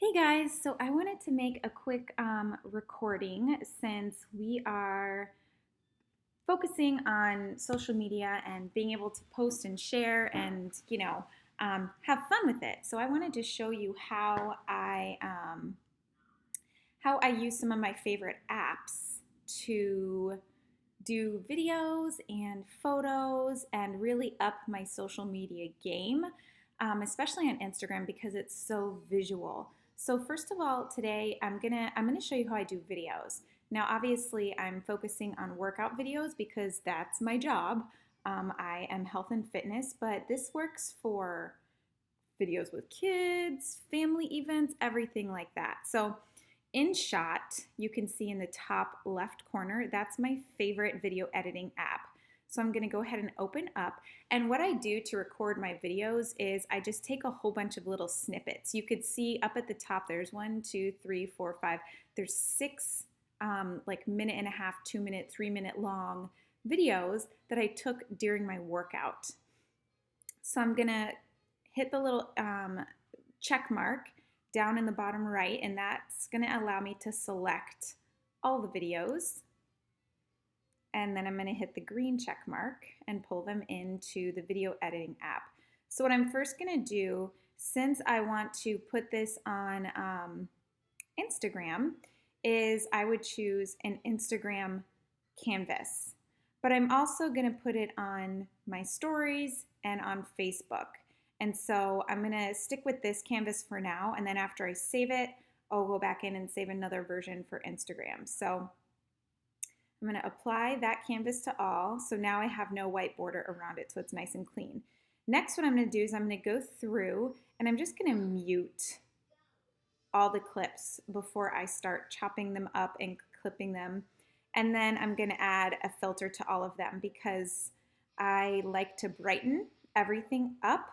Hey guys, so I wanted to make a quick recording since we are focusing on social media and being able to post and share and, have fun with it. So I wanted to show you how I use some of my favorite apps to do videos and photos and really up my social media game, especially on Instagram because it's so visual. So first of all, today I'm gonna show you how I do videos. Now, obviously, I'm focusing on workout videos because that's my job. I am health and fitness, but this works for videos with kids, family events, everything like that. So InShot, you can see in the top left corner, that's my favorite video editing app. So I'm gonna go ahead and open up. And what I do to record my videos is I just take a whole bunch of little snippets. You could see up at the top, there's 1, 2, 3, 4, 5, there's 6 like minute and a half, 2 minute, 3 minute long videos that I took during my workout. So I'm gonna hit the little check mark down in the bottom right, and that's gonna allow me to select all the videos. And then I'm gonna hit the green check mark and pull them into the video editing app. So what I'm first gonna do, since I want to put this on Instagram, is I would choose an Instagram canvas. But I'm also gonna put it on my stories and on Facebook. And so I'm gonna stick with this canvas for now, and then after I save it, I'll go back in and save another version for Instagram. So I'm gonna apply that canvas to all. So now I have no white border around it, so it's nice and clean. Next, what I'm gonna do is I'm gonna go through and I'm just gonna mute all the clips before I start chopping them up and clipping them. And then I'm gonna add a filter to all of them because I like to brighten everything up.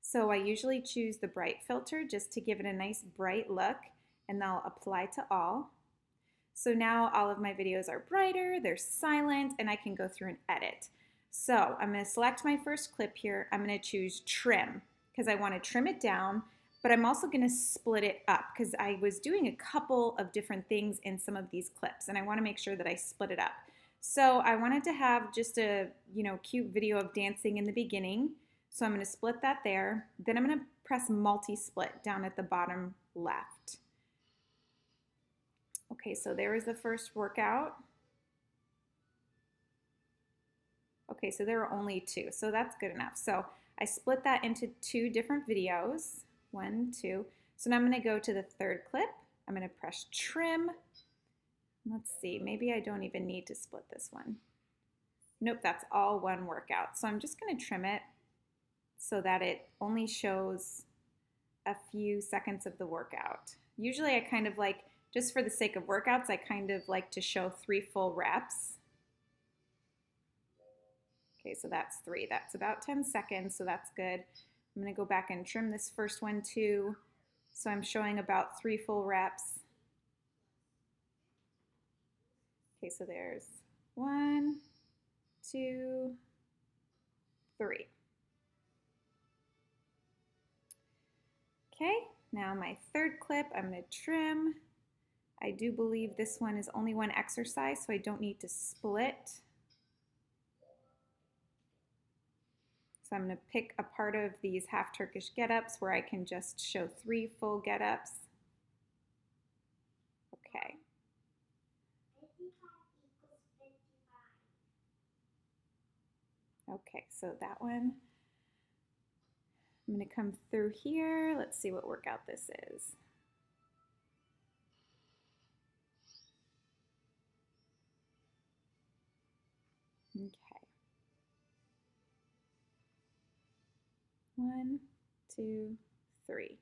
So I usually choose the bright filter just to give it a nice bright look, and I'll apply to all. So now all of my videos are brighter, they're silent, and I can go through and edit. So I'm gonna select my first clip here. I'm gonna choose trim because I wanna trim it down, but I'm also gonna split it up because I was doing a couple of different things in some of these clips, and I wanna make sure that I split it up. So I wanted to have just a cute video of dancing in the beginning. So I'm going to split that there. Then I'm going to press multi-split down at the bottom left. Okay, so there is the first workout. Okay, so there are only 2, so that's good enough. So I split that into 2 different videos. 1, 2. So now I'm going to go to the third clip. I'm going to press trim. Let's see, maybe I don't even need to split this one. Nope, that's all one workout. So I'm just going to trim it so that it only shows a few seconds of the workout. Usually I kind of like, just for the sake of workouts, I kind of like to show 3 full reps. Okay, so that's 3. That's about 10 seconds, so that's good. I'm gonna go back and trim this first one too. So I'm showing about 3 full reps. Okay, so there's 1, 2, 3. Okay, now my third clip, I'm going to trim. I do believe this one is only one exercise, so I don't need to split. So I'm going to pick a part of these half Turkish get-ups where I can just show 3 full get-ups. Okay. Okay, so that one. I'm going to come through here. Let's see what workout this is. Okay. 1, 2, 3.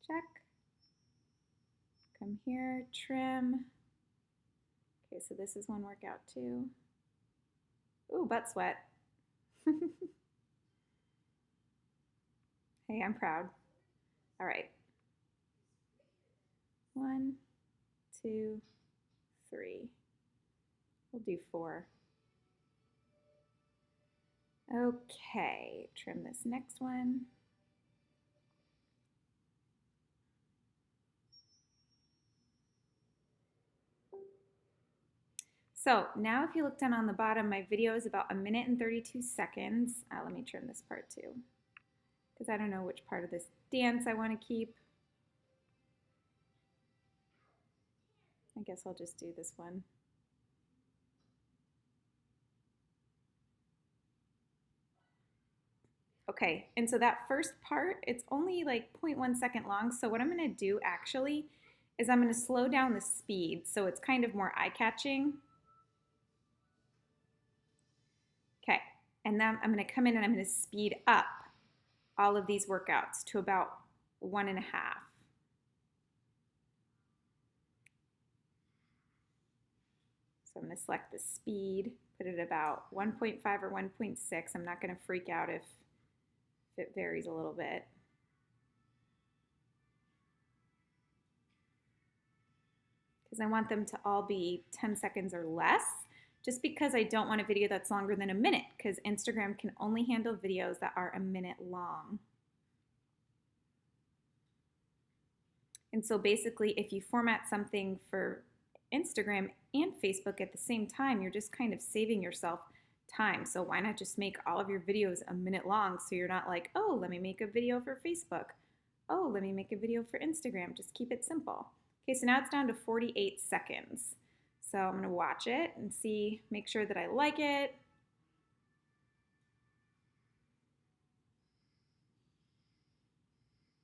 Check. Come here, trim. Okay, so this is one workout too. Ooh, butt sweat. Hey, I'm proud. All right. 1, 2, 3. We'll do 4. Okay, trim this next one. So now if you look down on the bottom, my video is about 1 minute and 32 seconds. Let me trim this part too, because I don't know which part of this dance I want to keep. I guess I'll just do this one. Okay, and so that first part, it's only like 0.1 second long. So what I'm gonna do actually is I'm gonna slow down the speed so it's kind of more eye-catching. Okay, and then I'm gonna come in and I'm gonna speed up all of these workouts to about 1.5. So I'm gonna select the speed, put it about 1.5 or 1.6. I'm not gonna freak out if it varies a little bit. Because I want them to all be 10 seconds or less, just because I don't want a video that's longer than 1 minute, because Instagram can only handle videos that are 1 minute long. And so basically, if you format something for Instagram and Facebook at the same time, you're just kind of saving yourself time. So why not just make all of your videos 1 minute long, so you're not like, oh, let me make a video for Facebook. Oh, let me make a video for Instagram. Just keep it simple. Okay, so now it's down to 48 seconds. So I'm gonna watch it and see, make sure that I like it.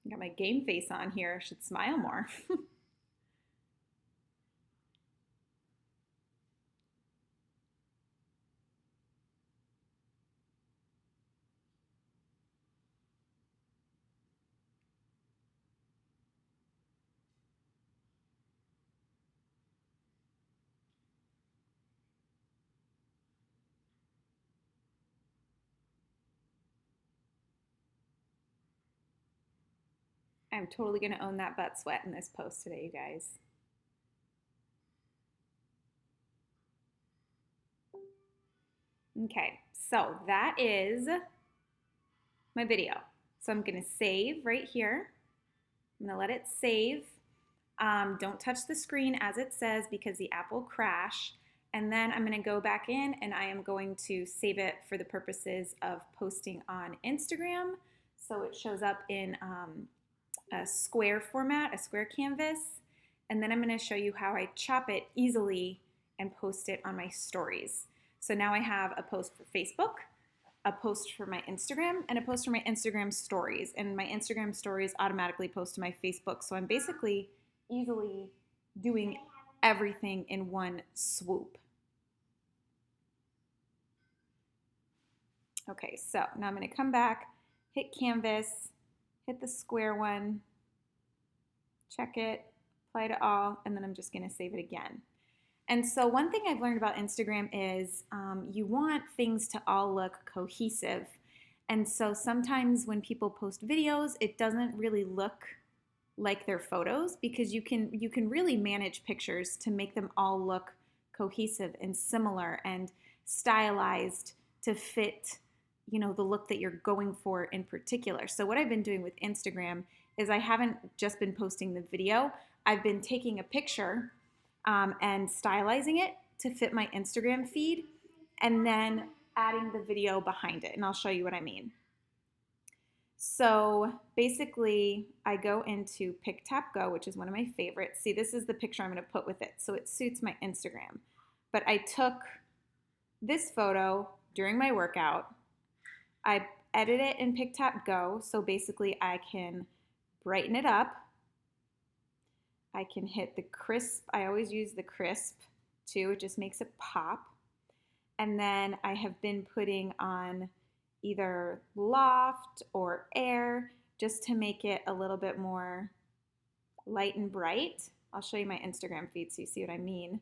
I got my game face on here. I should smile more. I'm totally gonna own that butt sweat in this post today, you guys. Okay, so that is my video. So I'm gonna save right here. I'm gonna let it save. Don't touch the screen as it says, because the app will crash. And then I'm gonna go back in and I am going to save it for the purposes of posting on Instagram. So it shows up in a square format, a square canvas. And then I'm gonna show you how I chop it easily and post it on my stories. So now I have a post for Facebook, a post for my Instagram, and a post for my Instagram stories. And my Instagram stories automatically post to my Facebook. So I'm basically easily doing everything in one swoop. Okay, so now I'm gonna come back, hit Canvas, hit the square one, check it, apply to all, and then I'm just gonna save it again. And so one thing I've learned about Instagram is you want things to all look cohesive. And so sometimes when people post videos, it doesn't really look like their photos, because you can really manage pictures to make them all look cohesive and similar and stylized to fit, you know, the look that you're going for in particular. So what I've been doing with Instagram is I haven't just been posting the video. I've been taking a picture and stylizing it to fit my Instagram feed, and then adding the video behind it. And I'll show you what I mean. So basically, I go into Pick, Tap, Go, which is one of my favorites. See, this is the picture I'm going to put with it, so it suits my Instagram. But I took this photo during my workout. I edit it in Pick, Tap, Go, so basically I can brighten it up. I can hit the crisp. I always use the crisp too. It just makes it pop. And then I have been putting on either loft or air just to make it a little bit more light and bright. I'll show you my Instagram feed so you see what I mean.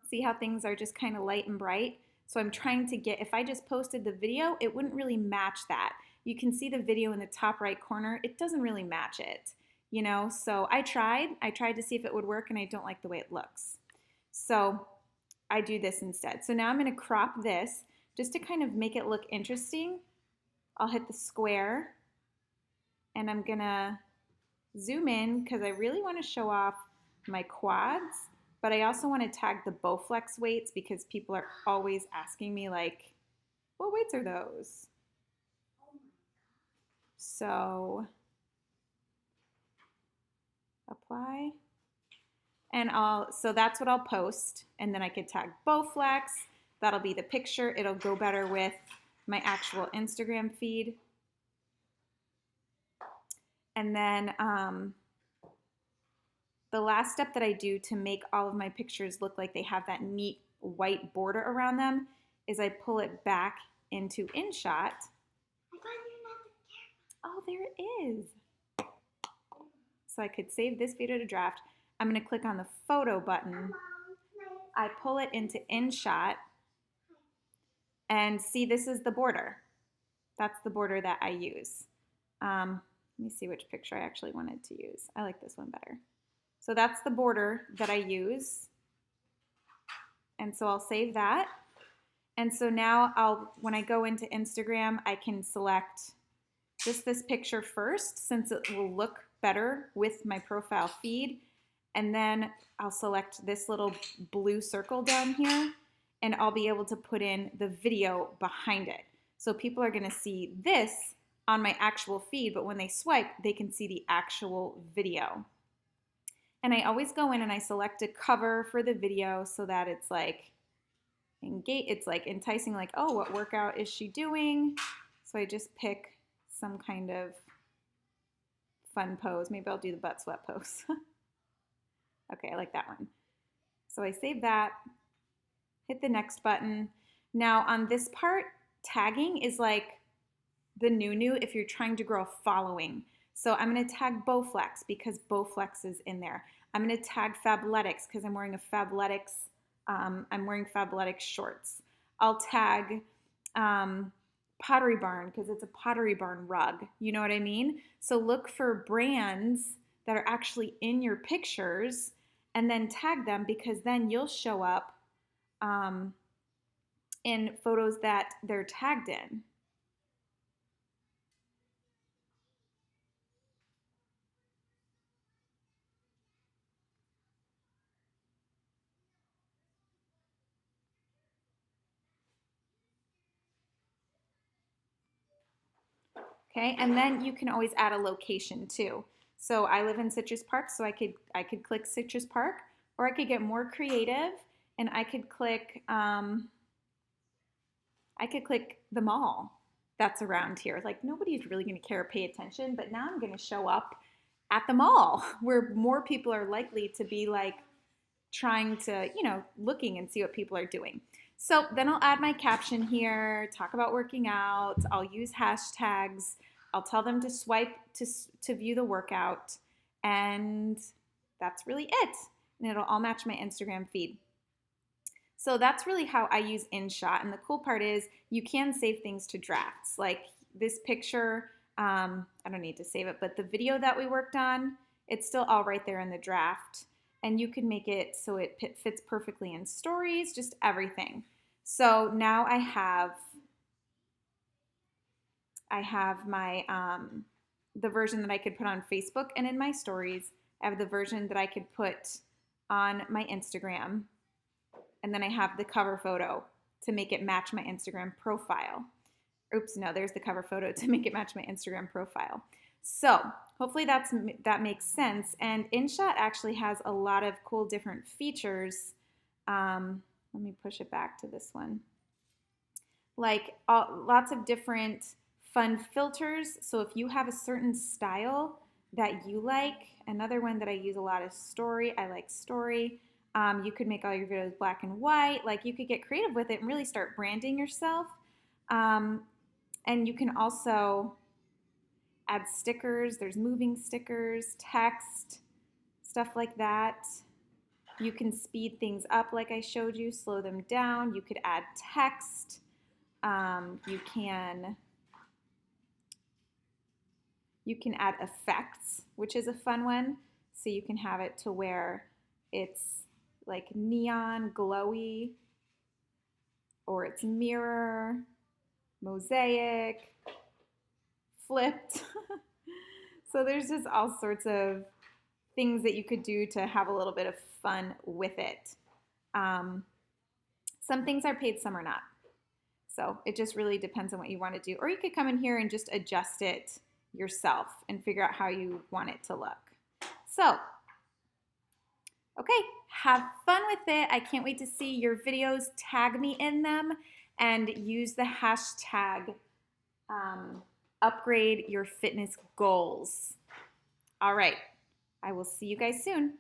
See how things are just kind of light and bright? So I'm trying to get, if I just posted the video, it wouldn't really match that. You can see the video in the top right corner. It doesn't really match it, you know? So I tried to see if it would work, and I don't like the way it looks. So I do this instead. So now I'm gonna crop this just to kind of make it look interesting. I'll hit the square, and I'm gonna zoom in because I really want to show off my quads, but I also want to tag the Bowflex weights because people are always asking me like, what weights are those? So apply. And so that's what I'll post. And then I could tag Bowflex. That'll be the picture. It'll go better with my actual Instagram feed. And then the last step that I do to make all of my pictures look like they have that neat white border around them is I pull it back into InShot. Oh, there it is. So I could save this video to draft. I'm going to click on the photo button. I pull it into InShot. And see, this is the border. That's the border that I use. Let me see which picture I actually wanted to use. I like this one better. So that's the border that I use. And so I'll save that. And so now when I go into Instagram, I can select just this picture first since it will look better with my profile feed. And then I'll select this little blue circle down here and I'll be able to put in the video behind it. So people are gonna see this on my actual feed, but when they swipe, they can see the actual video. And I always go in and I select a cover for the video so that it's like enticing, like, oh, what workout is she doing? So I just pick some kind of fun pose. Maybe I'll do the butt sweat pose. Okay, I like that one. So I save that, hit the next button. Now on this part, tagging is like the new if you're trying to grow a following. So I'm gonna tag Bowflex because Bowflex is in there. I'm gonna tag Fabletics because I'm wearing Fabletics shorts. I'll tag Pottery Barn because it's a Pottery Barn rug. You know what I mean? So look for brands that are actually in your pictures and then tag them because then you'll show up in photos that they're tagged in. Okay, and then you can always add a location too. So I live in Citrus Park, so I could click Citrus Park, or I could get more creative and I could click the mall that's around here. Like nobody's really going to care or pay attention, but now I'm going to show up at the mall where more people are likely to be like trying to, looking and see what people are doing. So then I'll add my caption here, talk about working out. I'll use hashtags. I'll tell them to swipe to view the workout. And that's really it. And it'll all match my Instagram feed. So that's really how I use InShot. And the cool part is you can save things to drafts. Like this picture, I don't need to save it, but the video that we worked on, it's still all right there in the draft. And you can make it so it fits perfectly in stories, just everything. So now I have my, the version that I could put on Facebook and in my stories. I have the version that I could put on my Instagram. And then I have the cover photo to make it match my Instagram profile. Oops, no, there's the cover photo to make it match my Instagram profile. So hopefully that makes sense. And InShot actually has a lot of cool different features. Let me push it back to this one. Like lots of different fun filters. So if you have a certain style that you like, another one that I use a lot is Story. I like Story. You could make all your videos black and white. Like you could get creative with it and really start branding yourself. And you can also add stickers. There's moving stickers, text, stuff like that. You can speed things up like I showed you, slow them down. You could add text. You can add effects, which is a fun one. So you can have it to where it's like neon, glowy, or it's mirror, mosaic, flipped. So there's just all sorts of things that you could do to have a little bit of fun with it. Um, some things are paid, some are not. So it just really depends on what you want to do. Or you could come in here and just adjust it yourself and figure out how you want it to look. So, okay, have fun with it. I can't wait to see your videos. Tag me in them and use the hashtag upgrade your fitness goals. All right, I will see you guys soon.